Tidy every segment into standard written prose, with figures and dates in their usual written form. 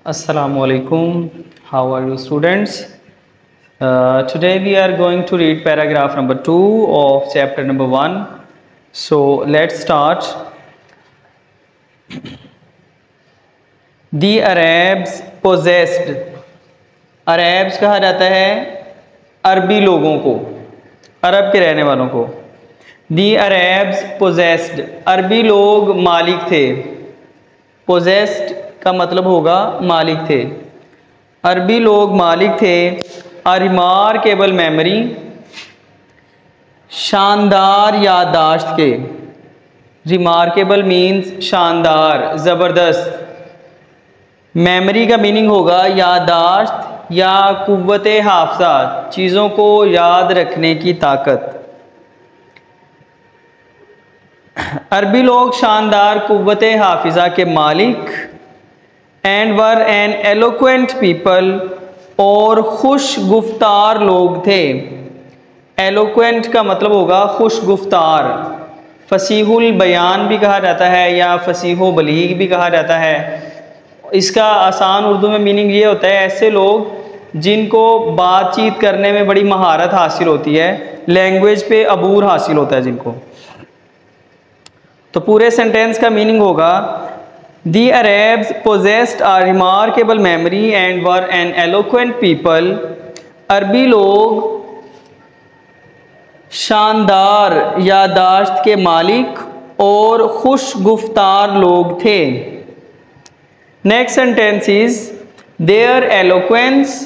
Assalamualaikum. How are you, students? Today we are going to read paragraph number 2 of chapter number 1. So let's start. The Arabs possessed. Arabs कहा जाता है अरबी लोगों को, अरब के रहने वालों को. The Arabs possessed. अरबी लोग मालिक थे. Possessed का मतलब होगा मालिक थे. अरबी लोग मालिक थे. A remarkable memory, शानदार याददाश्त के. Remarkable means शानदार, ज़बरदस्त. मेमोरी का मीनिंग होगा याददाश्त या कुव्वते हाफ़ज़ा, चीज़ों को याद रखने की ताकत. अरबी लोग शानदार कुव्वते हाफ़िज़ा के मालिक and were N eloquent people, और खुश गुफ्तार लोग थे. एलोक्वेंट का मतलब होगा खुश गुफ्तार. फसीहुल बयान भी कहा जाता है या फसीहो बलीग भी कहा जाता है. इसका आसान उर्दू में मीनिंग ये होता है ऐसे लोग जिनको बातचीत करने में बड़ी महारत हासिल होती है, लैंग्वेज पे अबूर हासिल होता है जिनको. तो पूरे सेंटेंस का मीनिंग होगा The Arabs possessed a remarkable memory and were an eloquent people. अरबी लोग शानदार याददाश्त के मालिक और खुश गुफ्तार लोग थे. Next sentence is their eloquence,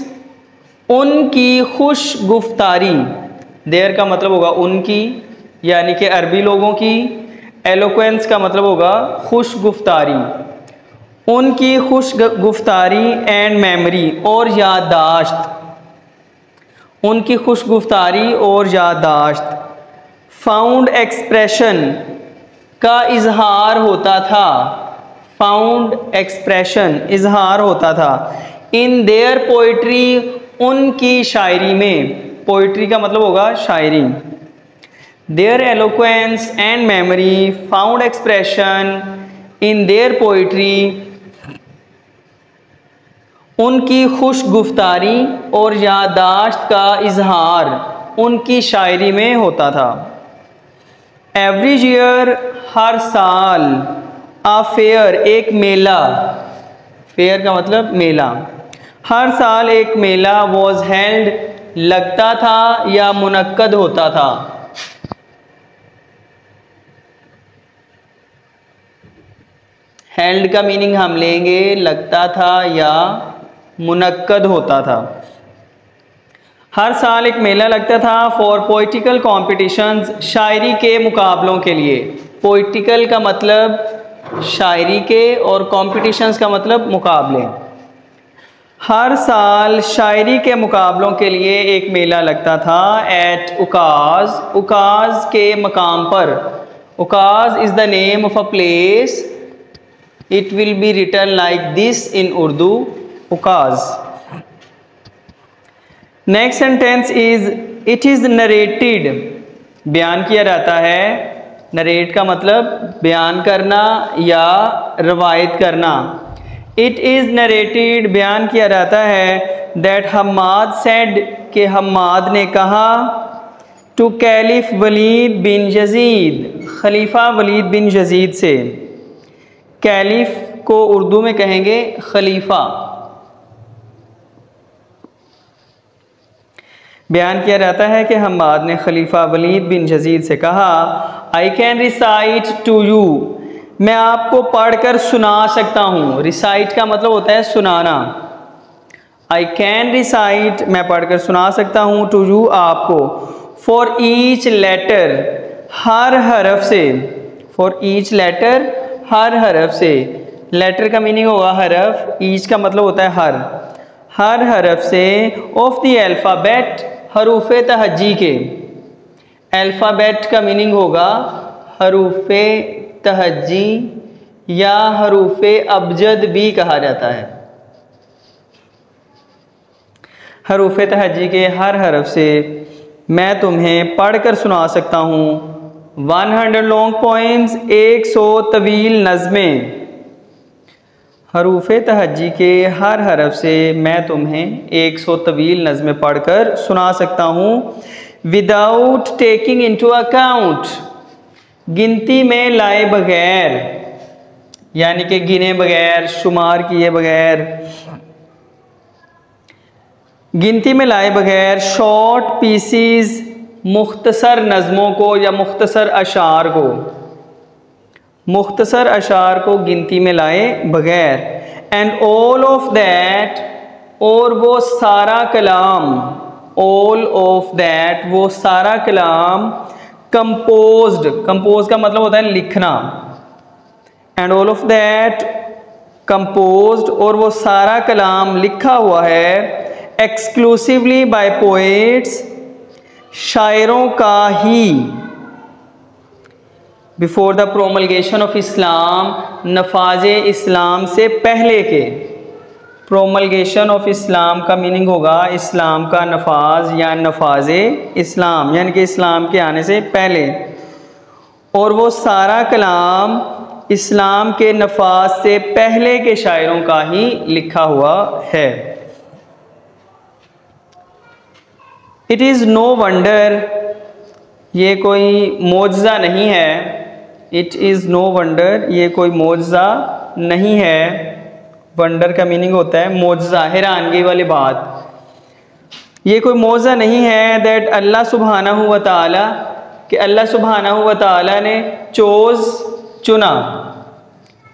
उनकी खुश गुफ्तारी. देयर का मतलब होगा उनकी, यानी कि अरबी लोगों की. एलोक्वेंस का मतलब होगा खुश गुफ्तारी. उनकी खुश गुफ्तारी एंड मेमोरी, और याददाश्त. उनकी खुश गुफ्तारी और याददाश्त. फाउंड एक्सप्रेशन का इजहार होता था. फाउंड एक्सप्रेशन इजहार होता था. इन देयर पोइट्री, उनकी शायरी में. पोइट्री का मतलब होगा शायरी. Their eloquence and memory found expression in their poetry. उनकी खुश गुफ्तारी और याददाश्त का इजहार उनकी शायरी में होता था. Every year, हर साल. A fair, एक मेला. फेयर का मतलब मेला. हर साल एक मेला was held, लगता था या मुनक्कद होता था. हेल्ड का मीनिंग हम लेंगे लगता था या मुनक्कद होता था. हर साल एक मेला लगता था फॉर पोइटिकल कॉम्पिटिशन्स, शायरी के मुकाबलों के लिए. पोइटिकल का मतलब शायरी के और कॉम्पिटिशन्स का मतलब मुकाबले. हर साल शायरी के मुकाबलों के लिए एक मेला लगता था. एट उकाज, उकाज के मकाम पर. उकाज is the name of a place. It will be written like this in Urdu, ukaz. Next sentence is it is narrated. बयान किया जाता है. नरेट का मतलब बयान करना या रवायत करना. It is narrated, बयान किया जाता है. That हम्माद said, कि हम्माद ने कहा. To caliph Walid bin Yazid, खलीफा वलीद बिन यजीद से. कैलिफ को उर्दू में कहेंगे खलीफा. बयान किया जाता है कि हम्माद ने खलीफा वलीद बिन यजीद से कहा. I can recite to you, मैं आपको पढ़कर सुना सकता हूँ. रिसाइट का मतलब होता है सुनाना. आई कैन रिसाइट, मैं पढ़कर सुना सकता हूँ. टू यू, आपको. फॉर ईच लेटर, हर हरफ से. फॉर ईच लेटर, हर हरफ से. लेटर का मीनिंग होगा हरफ. ईच का मतलब होता है हर. हर हरफ से. ऑफ द अल्फ़ाबेट, हरूफ तहज्जी के. अल्फ़ाबेट का मीनिंग होगा हरूफ तहज्जी या हरूफ अबजद भी कहा जाता है. हरूफ तहज्जी के हर हरफ से मैं तुम्हें पढ़कर सुना सकता हूँ. 100 लॉन्ग पोइम्स, 100 तवील नज़में. हरूफ तहज्जी के हर हरफ से मैं तुम्हें 100 तवील नज़में पढ़कर सुना सकता हूँ। विदाउट टेकिंग इनटू अकाउंट, गिनती में लाए बगैर, यानी कि गिने बगैर, शुमार किए बगैर, गिनती में लाए बगैर शॉर्ट पीसीज, मुख्तसर नज़मों को या मुख्तसर अशार को, मुख्तसर अशार को गिनती में लाए बगैर। एंड ऑल ऑफ दैट, और वो सारा कलाम, ऑल ऑफ दैट वो सारा कलाम, कंपोज्ड, कंपोज का मतलब होता है लिखना, and all of that composed, और वो सारा कलाम लिखा हुआ है एक्सक्लूसिवली बाय पोएट्स, शायरों का ही, बिफोर द प्रोमलगेशन ऑफ इस्लाम, नफाज इस्लाम से पहले के। प्रोमलगेशन ऑफ इस्लाम का मीनिंग होगा इस्लाम का नफाज या नफाज इस्लाम, यानी कि इस्लाम के आने से पहले। और वो सारा कलाम इस्लाम के नफाज से पहले के शायरों का ही लिखा हुआ है। इट इज़ नो वंडर, ये कोई मोजज़ा नहीं है। इट इज़ नो वंडर, ये कोई मोजज़ा नहीं है। वंडर का मीनिंग होता है मोजज़ा, हैरानगी वाली बात। ये कोई मोजज़ा नहीं है दैट अल्लाह सुब्हानहू व तआला, कि अल्लाह सुब्हानहू व तआला ने चोज़, चुना,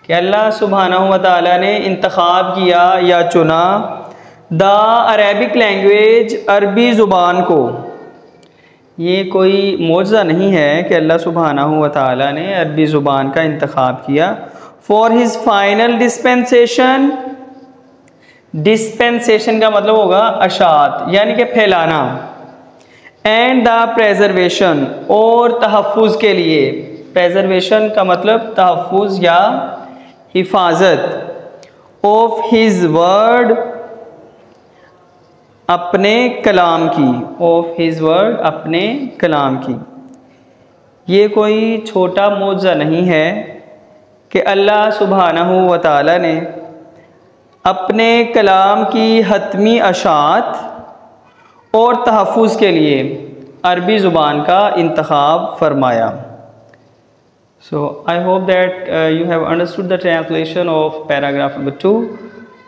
कि अल्लाह सुब्हानहू व तआला ने इंतखाब किया या चुना द अरेबिक लैंग्वेज, अरबी ज़ुबान को। ये कोई मोजज़ा नहीं है कि अल्लाह सुब्हानहू व तआला ने अरबी ज़ुबान का इंतखाब किया। For his final dispensation, dispensation का मतलब होगा अशात, यानी कि फैलाना। एंड द प्रेजर्वेशन, और तहफ़्फ़ुज़ के लिए। प्रेजर्वेशन का मतलब तहफ़्फ़ुज़ या हिफाजत। ऑफ हिज वर्ड, अपने कलाम की। ऑफ हिज वर्ड, अपने कलाम की। ये कोई छोटा मोजज़ा नहीं है कि अल्लाह सुब्हानहू व तआला ने अपने कलाम की हतमी अशात और तहफ़्फ़ुज़ के लिए अरबी ज़ुबान का इंतखाब फरमाया। So I hope that you have understood the translation of paragraph number 2.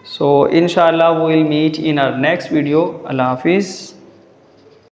So inshallah we will meet in our next video. Allah Hafiz.